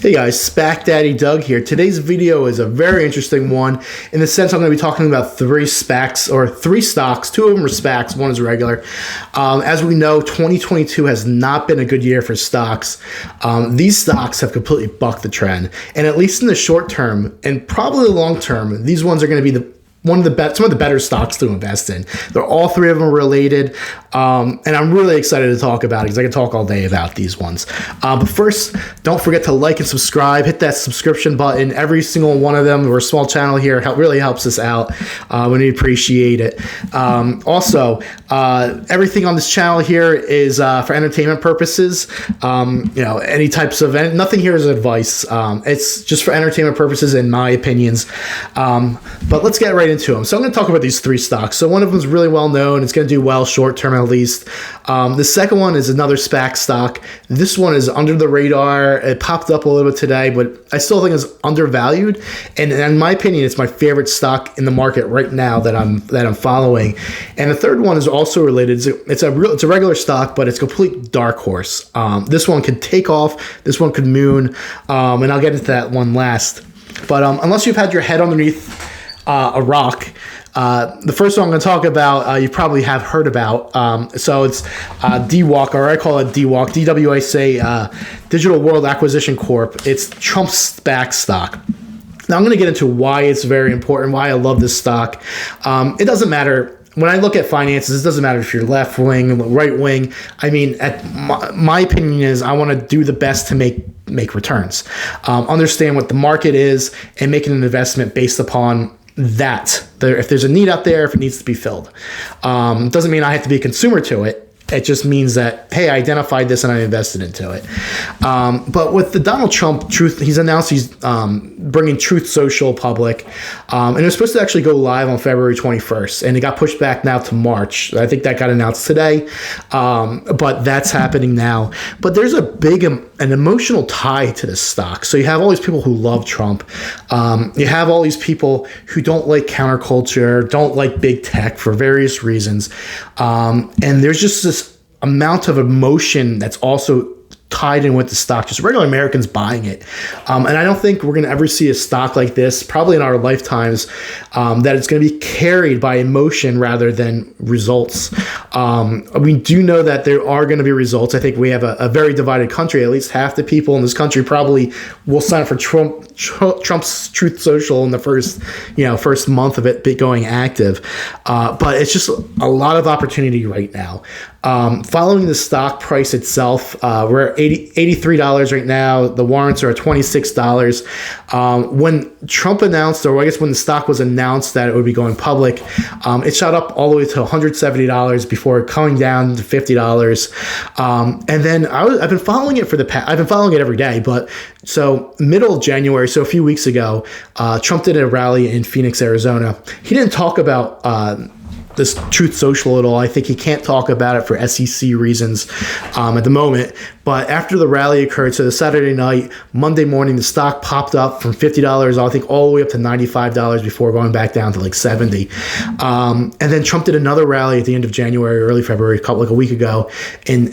Hey guys, SPAC Daddy Doug here. Today's video is a very interesting one in the sense I'm going to be talking about three SPACs, or three stocks. Two of them are SPACs, one is regular. As we know, 2022 has not been a good year for stocks. These stocks have completely bucked the trend. And at least in the short term, and probably the long term, these ones are going to be some of the better stocks to invest in. They're all three of them related, and I'm really excited to talk about it because I can talk all day about these ones. But first, don't forget to like and subscribe. Hit that subscription button. Every single one of them. We're a small channel here. Really helps us out. We appreciate it. Also, everything on this channel here is for entertainment purposes. Any types of nothing here is advice. It's just for entertainment purposes and my opinions. But let's get right into them. So I'm going to talk about these three stocks. So one of them is really well known. It's going to do well short term at least. The second one is another SPAC stock. This one is under the radar. It popped up a little bit today, but I still think it's undervalued. And in my opinion, it's my favorite stock in the market right now that I'm following. And the third one is also related. It's a regular stock, but it's a complete dark horse. This one could take off. This one could moon. And I'll get into that one last. But unless you've had your head underneath a rock. The first one I'm going to talk about, you probably have heard about. So it's dwac, or I call it dwac, DWAC, Digital World Acquisition Corp. It's Trump's SPAC stock. Now I'm going to get into why it's very important, why I love this stock. It doesn't matter. When I look at finances, it doesn't matter if you're left wing, right wing. I mean, my opinion is I want to do the best to make returns. Understand what the market is and making an investment based upon that. If there's a need out there, if it needs to be filled. Doesn't mean I have to be a consumer to it. It just means that, hey, I identified this and I invested into it. But with the Donald Trump he's announced he's bringing Truth Social public. And it was supposed to actually go live on February 21st. And it got pushed back now to March. I think that got announced today. But that's happening now. But there's a big an emotional tie to this stock. So you have all these people who love Trump. You have all these people who don't like counterculture, don't like big tech for various reasons. And there's just this amount of emotion that's also tied in with the stock, just regular Americans buying it. And I don't think we're going to ever see a stock like this, probably in our lifetimes, that it's going to be carried by emotion rather than results. We do know that there are going to be results. I think we have a very divided country. At least half the people in this country probably will sign up for Trump's Truth Social in the first month of it going active. But it's just a lot of opportunity right now. Following the stock price itself, we're at $83 right now. The warrants are at $26. When Trump announced, or I guess when the stock was announced that it would be going public, it shot up all the way to $170 before coming down to $50. And then I've been following it I've been following it every day. But so middle of January, so a few weeks ago, Trump did a rally in Phoenix, Arizona. He didn't talk about this Truth Social at all. I think he can't talk about it for SEC reasons at the moment. But after the rally occurred, so the Saturday night, Monday morning, the stock popped up from $50, I think, all the way up to $95 before going back down to like $70. And then Trump did another rally at the end of January, early February, a week ago in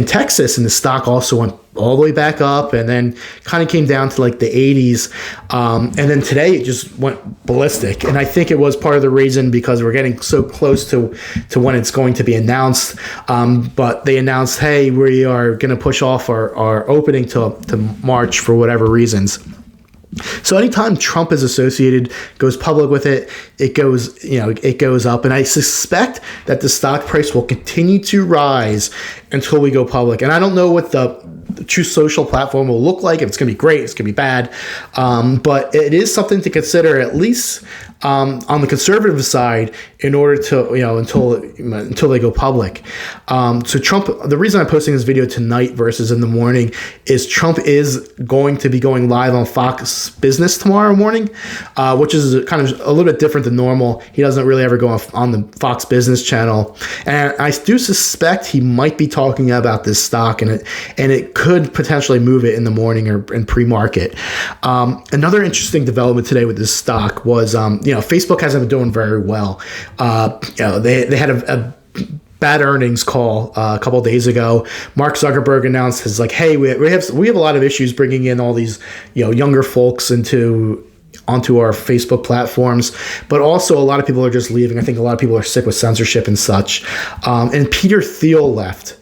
Texas, and the stock also went all the way back up and then kind of came down to like the 80s. And then today it just went ballistic. And I think it was part of the reason because we're getting so close to when it's going to be announced. But they announced, hey, we are going to push off our opening to March for whatever reasons. So anytime Trump is associated, goes public with it, it goes up. And I suspect that the stock price will continue to rise until we go public. And I don't know what the Truth Social platform will look like. If it's going to be great, it's going to be bad. But it is something to consider, at least on the conservative side, in order to, until they go public. So Trump, the reason I'm posting this video tonight versus in the morning is Trump is going to be going live on Fox Business tomorrow morning, which is kind of a little bit different than normal. He doesn't really ever go on the Fox Business channel. And I do suspect he might be talking about this stock, and it could potentially move it in the morning or in pre-market. Another interesting development today with this stock was, Facebook hasn't been doing very well. They had a bad earnings call a couple of days ago. Mark Zuckerberg announced his like, hey, we have a lot of issues bringing in all these younger folks onto our Facebook platforms, but also a lot of people are just leaving. I think a lot of people are sick with censorship and such. And Peter Thiel left.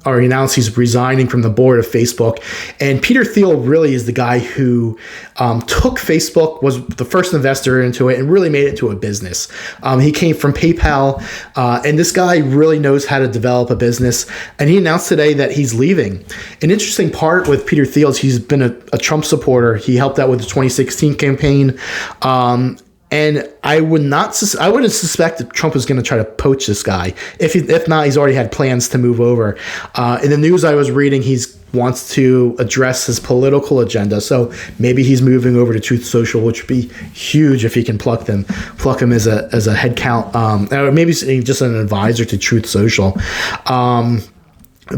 Or he announced he's resigning from the board of Facebook. And Peter Thiel really is the guy who took Facebook, was the first investor into it, and really made it into a business. He came from PayPal, and this guy really knows how to develop a business. And he announced today that he's leaving. An interesting part with Peter Thiel is he's been a Trump supporter. He helped out with the 2016 campaign. And I wouldn't suspect that Trump is going to try to poach this guy. If not, he's already had plans to move over. In the news I was reading, he wants to address his political agenda. So maybe he's moving over to Truth Social, which would be huge if he can pluck him as a head count. Or maybe just an advisor to Truth Social.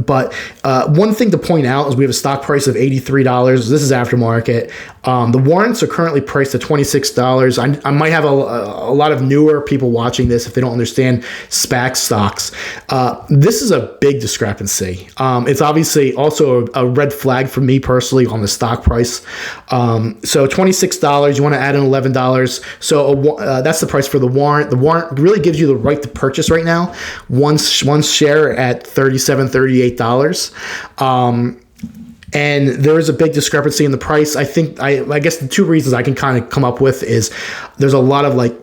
But one thing to point out is we have a stock price of $83. This is aftermarket. The warrants are currently priced at $26. I might have a lot of newer people watching this if they don't understand SPAC stocks. This is a big discrepancy. It's obviously also a red flag for me personally on the stock price. So $26, you want to add in $11. So that's the price for the warrant. The warrant really gives you the right to purchase right now. One share at $37, $38. And there is a big discrepancy in the price. I guess the two reasons I can kind of come up with is there's a lot of like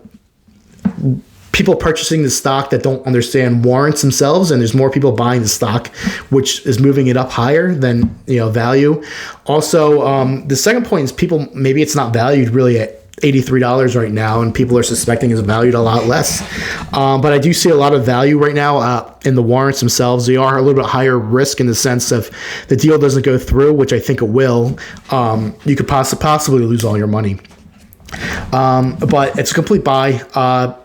people purchasing the stock that don't understand warrants themselves, and there's more people buying the stock, which is moving it up higher than value. Also, the second point is maybe it's not valued really at $83 right now, and people are suspecting it's valued a lot less. But I do see a lot of value right now in the warrants themselves. They are a little bit higher risk in the sense of the deal doesn't go through, which I think it will. You could possibly lose all your money. But it's a complete buy.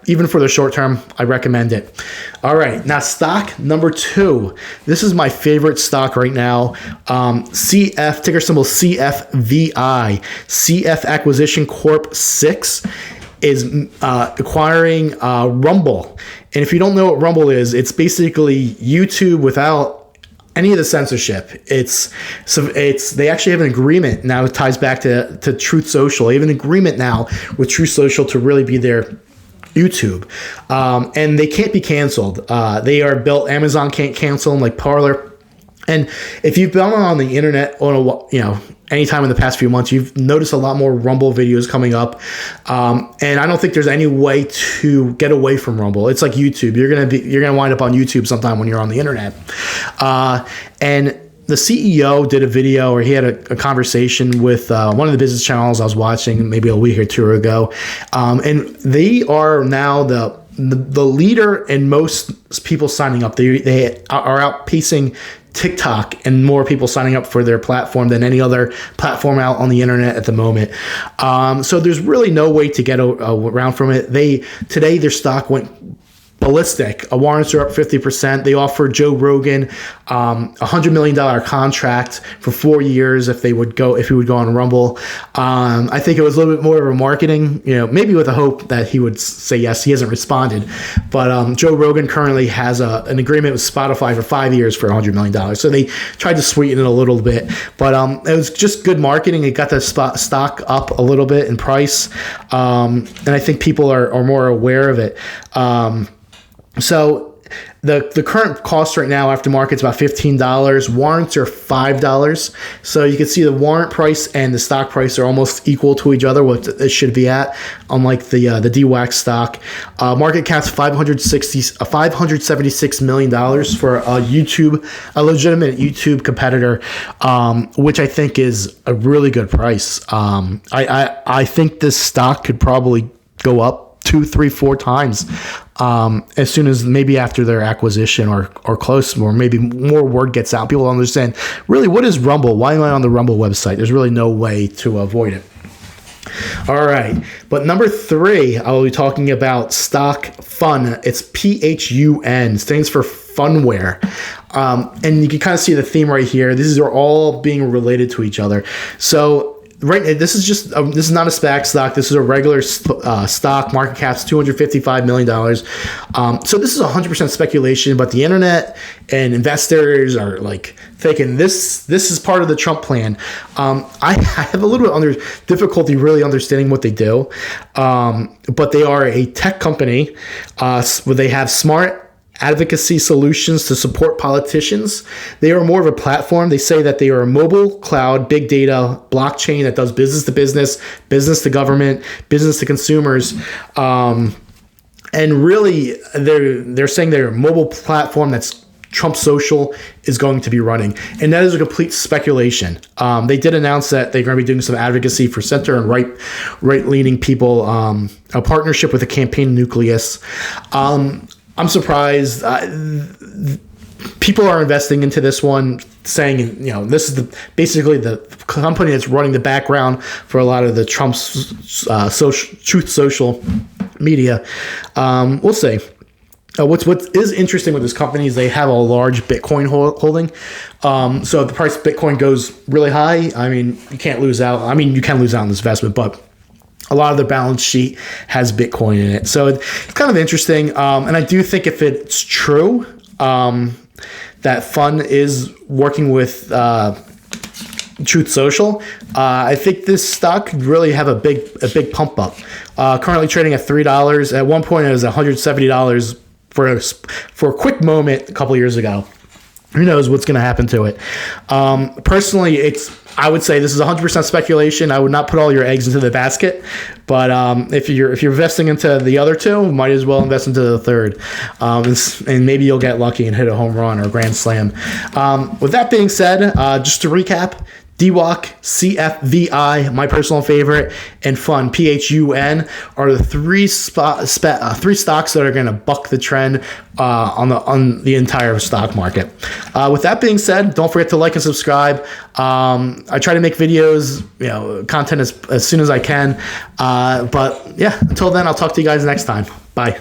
Even for the short term, I recommend it. All right, now stock number 2. This is my favorite stock right now. CF, ticker symbol CFVI. CF Acquisition Corp 6 is acquiring Rumble. And if you don't know what Rumble is, it's basically YouTube without any of the censorship. They actually have an agreement now. It ties back to Truth Social. They have an agreement now with Truth Social to really be their YouTube, and they can't be canceled. They are built. Amazon can't cancel them like Parler. And if you've been on the internet anytime in the past few months, you've noticed a lot more Rumble videos coming up. And I don't think there's any way to get away from Rumble. It's like YouTube. You're gonna wind up on YouTube sometime when you're on the internet. And the CEO did a video, or he had a conversation with one of the business channels I was watching maybe a week or two ago. And they are now the leader in most people signing up. They are outpacing TikTok and more people signing up for their platform than any other platform out on the internet at the moment. So there's really no way to get around from it. Today their stock went ballistic. Warrants are up 50%. They offered Joe Rogan $100 million contract for 4 years if he would go on Rumble. I think it was a little bit more of a marketing, maybe with a hope that he would say yes. He hasn't responded, but Joe Rogan currently has an agreement with Spotify for 5 years for $100 million. So they tried to sweeten it a little bit, but it was just good marketing. It got the stock up a little bit in price, and I think people are more aware of it. So the current cost right now after market's about $15. Warrants are $5. So you can see the warrant price and the stock price are almost equal to each other, what it should be at, unlike the dwac stock. Market cap's $576 million for a legitimate YouTube competitor, which I think is a really good price. I think this stock could probably go up 2, 3, 4 times as soon as maybe after their acquisition or close, or maybe more word gets out. People understand really what is Rumble. Why am I on the Rumble website? There's really no way to avoid it. All right, but number 3, I will be talking about stock Phun. It's PHUN, stands for Phunware. And you can kind of see the theme right here. These are all being related to each other. So right, this is just this is not a SPAC stock. This is a regular stock. Market cap's $255 million. So this is 100% speculation, but the internet and investors are like thinking this is part of the Trump plan. I have a little bit difficulty really understanding what they do, but they are a tech company where they have smart advocacy solutions to support politicians. They are more of a platform. They say that they are a mobile, cloud, big data, blockchain that does business to business, business to government, business to consumers. And really, they're saying they're a mobile platform that's Trump Social is going to be running. And that is a complete speculation. They did announce that they're going to be doing some advocacy for center and right-leaning people, a partnership with a campaign nucleus. I'm surprised. People are investing into this one, saying, this is basically the company that's running the background for a lot of the Trump's Truth Social media. We'll see. What is interesting with this company is they have a large Bitcoin holding. So if the price of Bitcoin goes really high, I mean, you can't lose out. I mean, you can lose out on this investment, but a lot of their balance sheet has Bitcoin in it. So it's kind of interesting. And I do think if it's true that phun is working with Truth Social, I think this stock could really have a big pump up. Currently trading at $3. At one point, it was $170 for a quick moment a couple years ago. Who knows what's going to happen to it? Personally, I would say this is 100% speculation. I would not put all your eggs into the basket, but if you're investing into the other two, might as well invest into the third, and maybe you'll get lucky and hit a home run or a grand slam. With that being said, just to recap. dwac, cfvi, my personal favorite, and phun, phun, are the three stocks that are going to buck the trend on the entire stock market. With that being said, don't forget to like and subscribe. I try to make videos, content as soon as I can. But yeah, until then, I'll talk to you guys next time. Bye.